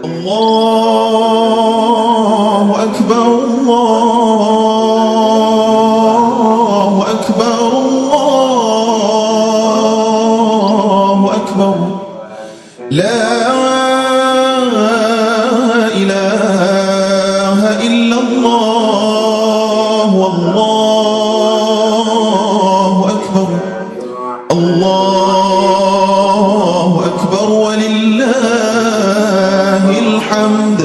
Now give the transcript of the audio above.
الله أكبر الله أكبر الله أكبر لا إله إلا الله والله أكبر الله أكبر ولله الحمد.